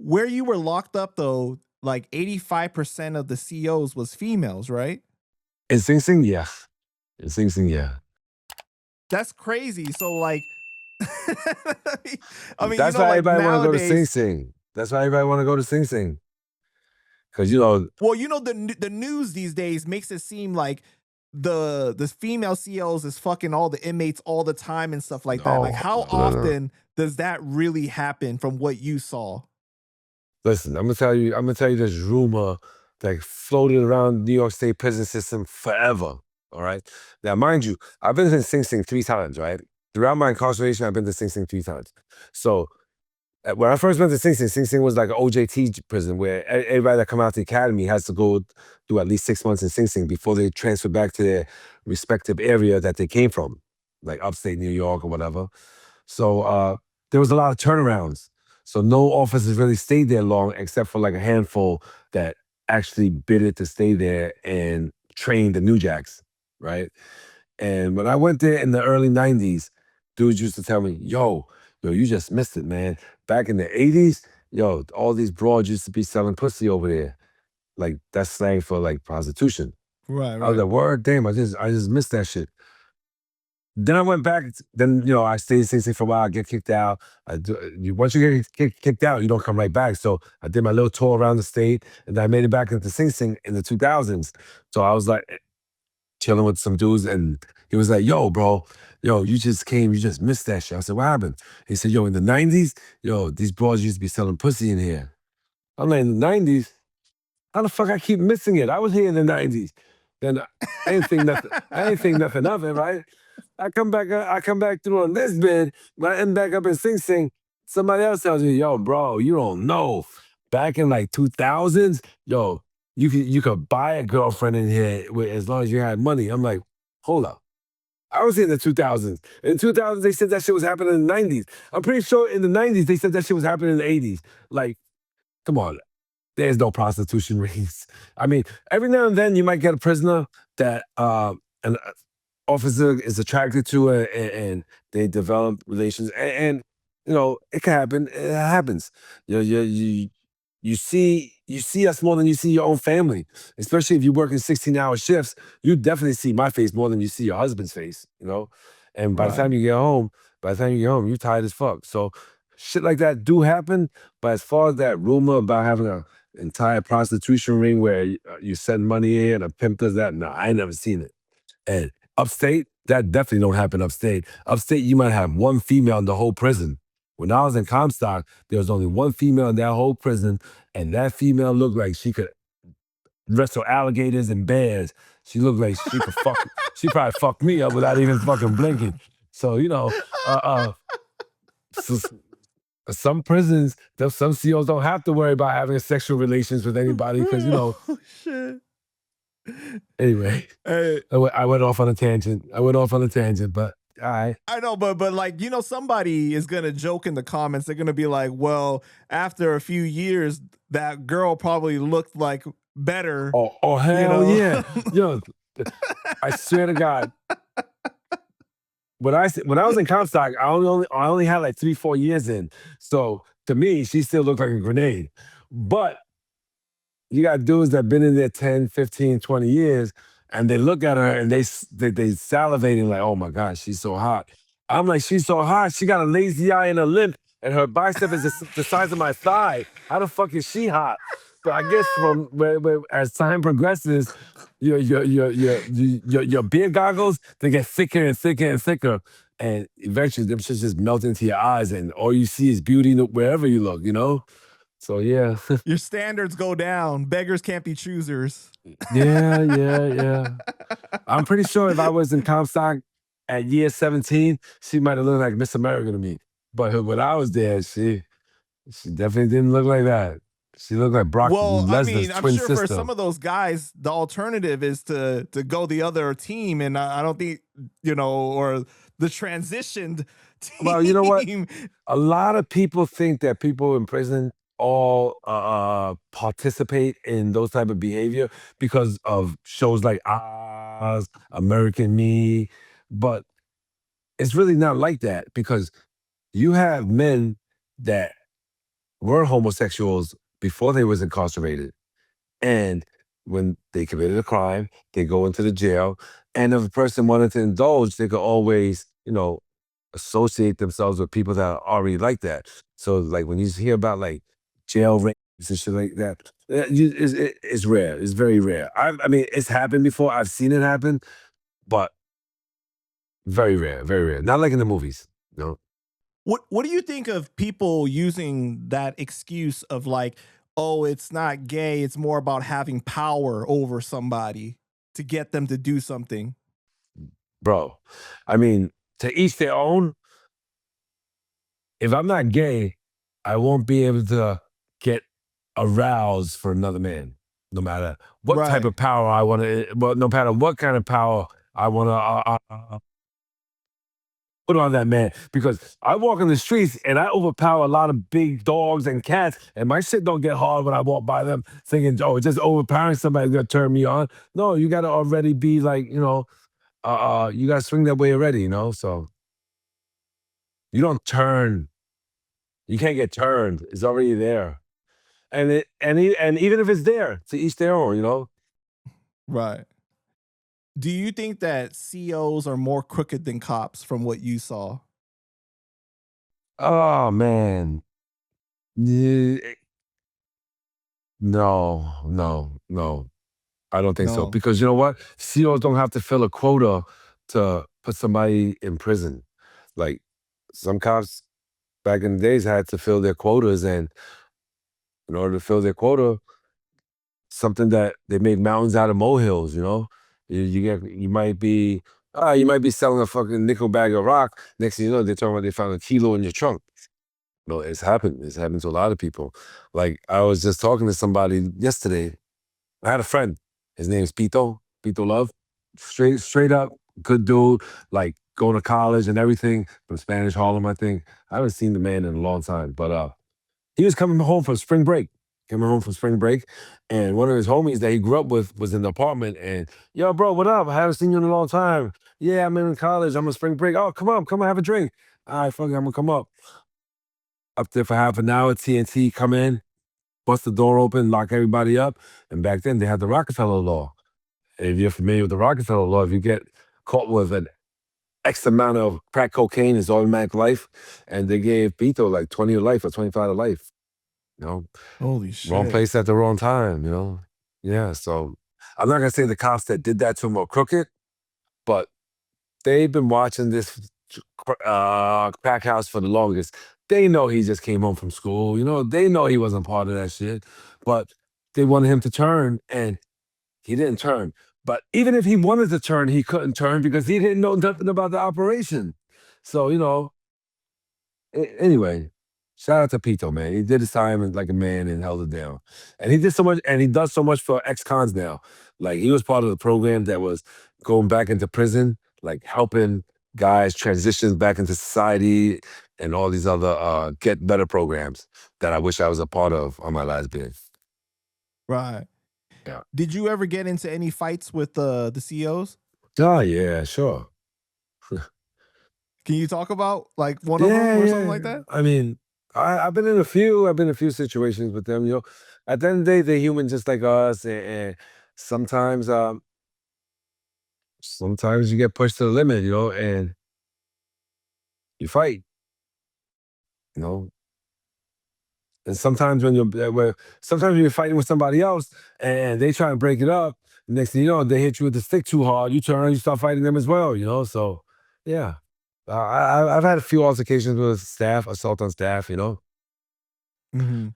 where you were locked up though, like 85% of the COs was females, right? In Sing Sing, yeah. In Sing Sing, yeah. That's crazy. So like, I mean, That's why like everybody want to go to Sing nowadays, Sing. That's why everybody want to go to Sing Sing. Because, you know, well, the news these days makes it seem like the female COs is fucking all the inmates all the time and stuff like that. Like, no, how no. often does that really happen from what you saw? Listen, I'm gonna tell you this rumor that floated around New York State prison system forever. All right. Now, mind you, I've been to Sing Sing 3 times, right? Throughout my incarceration, I've been to Sing Sing 3 times. So when I first went to Sing Sing was like an OJT prison where everybody that come out the academy has to go do at least 6 months in Sing Sing before they transfer back to their respective area that they came from, like upstate New York or whatever. So there was a lot of turnarounds. So no officers really stayed there long, except for like a handful that actually bidded to stay there and train the new jacks, right? And when I went there in the early 90s, dudes used to tell me, yo, you just missed it, man. Back in the 80s, yo, all these broads used to be selling pussy over there. Like that's slang for like prostitution. Right, I was right. like, word, damn, I just missed that shit. Then I went back. Then I stayed in Sing Sing for a while. I get kicked out. Once you get kicked out, you don't come right back. So I did my little tour around the state, and I made it back into Sing Sing in the 2000s. So I was like chilling with some dudes, and he was like, "Yo, bro, you just came. You just missed that shit." I said, "What happened?" He said, "Yo, in the 90s, these bros used to be selling pussy in here." I'm like, "In the 90s? How the fuck I keep missing it? I was here in the 90s." Then I ain't think nothing. I ain't think nothing of it, right? I come back through on this bid. When I end back up in Sing Sing, somebody else tells me, "Yo, bro, you don't know. Back in like 2000s, yo, you could buy a girlfriend in here as long as you had money." I'm like, hold up. I was here in the 2000s. In the 2000s, they said that shit was happening in the 90s. I'm pretty sure in the 90s, they said that shit was happening in the 80s. Like, come on. There's no prostitution rings. I mean, every now and then you might get a prisoner that an officer is attracted to, and they develop relations, and it can happen. It happens. You see us more than you see your own family, especially if you work in 16-hour shifts. You definitely see my face more than you see your husband's face. And by the Right. time you get home, you're tired as fuck. So shit like that do happen. But as far as that rumor about having a entire prostitution ring where you send money in, a pimp does that, no, I ain't never seen it. And upstate, that definitely don't happen upstate. Upstate, you might have one female in the whole prison. When I was in Comstock, there was only one female in that whole prison, and that female looked like she could wrestle alligators and bears. She looked like she could fuck. She probably fucked me up without even fucking blinking. So so some prisons, some COs don't have to worry about having sexual relations with anybody because Oh shit. Anyway, Hey, I went off on a tangent. But all right. I know, but like somebody is gonna joke in the comments. They're gonna be like, "Well, after a few years, that girl probably looked like better." Oh You hell know. yeah, yo! I swear to God, when I was in Comstock, I only had like 3-4 years in. So to me, she still looked like a grenade. But you got dudes that been in there 10, 15, 20 years, and they look at her and they salivating like, oh my God, she's so hot. I'm like, she's so hot. She got a lazy eye and a limp, and her bicep is the size of my thigh. How the fuck is she hot? But I guess from as time progresses, your beer goggles, they get thicker and thicker and thicker. And eventually them shit just melt into your eyes, and all you see is beauty wherever you look. So yeah. Your standards go down. Beggars can't be choosers. Yeah. I'm pretty sure if I was in Comstock at year 17, she might have looked like Miss America to me. But when I was there, she definitely didn't look like that. She looked like Brock Well, I Lesnar's mean, I'm twin sure for sister. some of those guys, the alternative is to go the other team, and I don't think or the transitioned Well, you know what? team. A lot of people think that people in prison all participate in those type of behavior because of shows like Oz, American Me, but it's really not like that because you have men that were homosexuals before they was incarcerated. And when they committed a crime, they go into the jail. And if a person wanted to indulge, they could always, associate themselves with people that are already like that. So, like when you hear about like jail rapes and shit like that, it's rare. It's very rare. I mean, it's happened before. I've seen it happen, but very rare, very rare. Not like in the movies. No. What do you think of people using that excuse of like, oh, it's not gay, it's more about having power over somebody to get them to do something? Bro. I mean, to each their own. If I'm not gay, I won't be able to get aroused for another man, no matter what type Right. of power I want to. Well, no matter what kind of power I want to put on that man, because I walk in the streets and I overpower a lot of big dogs and cats, and my shit don't get hard when I walk by them, thinking, "Oh, just overpowering somebody's gonna turn me on." No, you got to already be like, you got to swing that way already, So you don't turn. You can't get turned. It's already there. And even if it's there, to each their own. Right. Do you think that COs are more crooked than cops from what you saw? Oh man. No, no, no. I don't think so. No. Because you know what? CEOs don't have to fill a quota to put somebody in prison. Like some cops back in the days had to fill their quotas, and in order to fill their quota, something that they made mountains out of molehills. You might be selling a fucking nickel bag of rock. Next thing you know, they're talking about they found a kilo in your trunk. No, it's happened. It's happened to a lot of people. Like I was just talking to somebody yesterday. I had a friend. His name's Pito Love. Straight up, good dude. Like going to college and everything from Spanish Harlem, I think. I haven't seen the man in a long time, but he was coming home from spring break. Coming home from spring break, and one of his homies that he grew up with was in the apartment. And yo, bro, what up? I haven't seen you in a long time. Yeah, I'm in college. I'm on spring break. Oh, come on, have a drink. All right, fuck it, I'm gonna come up. Up there for half an hour. TNT come in, bust the door open, lock everybody up. And back then they had the Rockefeller law. And if you're familiar with the Rockefeller law, if you get caught with an X amount of crack cocaine, it's automatic life. And they gave Pito like 20 to life or 25 to life. You know, Holy wrong shit. place at the wrong time. Yeah, so I'm not gonna say the cops that did that to him are crooked, but they've been watching this crack house for the longest. They know he just came home from school. They know he wasn't part of that shit, but they wanted him to turn, and he didn't turn. But even if he wanted to turn, he couldn't turn because he didn't know nothing about the operation. So, anyway, shout out to Pito, man. He did his time like a man and held it down. And he did so much, and he does so much for ex-cons now. Like he was part of the program that was going back into prison, like helping guys transition back into society and all these other get better programs that I wish I was a part of on my last bid. Right. Yeah. Did you ever get into any fights with the COs? Oh yeah, sure. Can you talk about like one of them Yeah, or yeah, something like yeah. that? I mean, I've been in a few. I've been in a few situations with them. At the end of the day, they're human just like us, and sometimes, sometimes you get pushed to the limit, and you fight, you know. And sometimes sometimes when you're fighting with somebody else and they try to break it up, next thing you know, they hit you with the stick too hard. You turn around, you start fighting them as well. So, yeah, I've had a few altercations with staff, assault on staff. Mhm.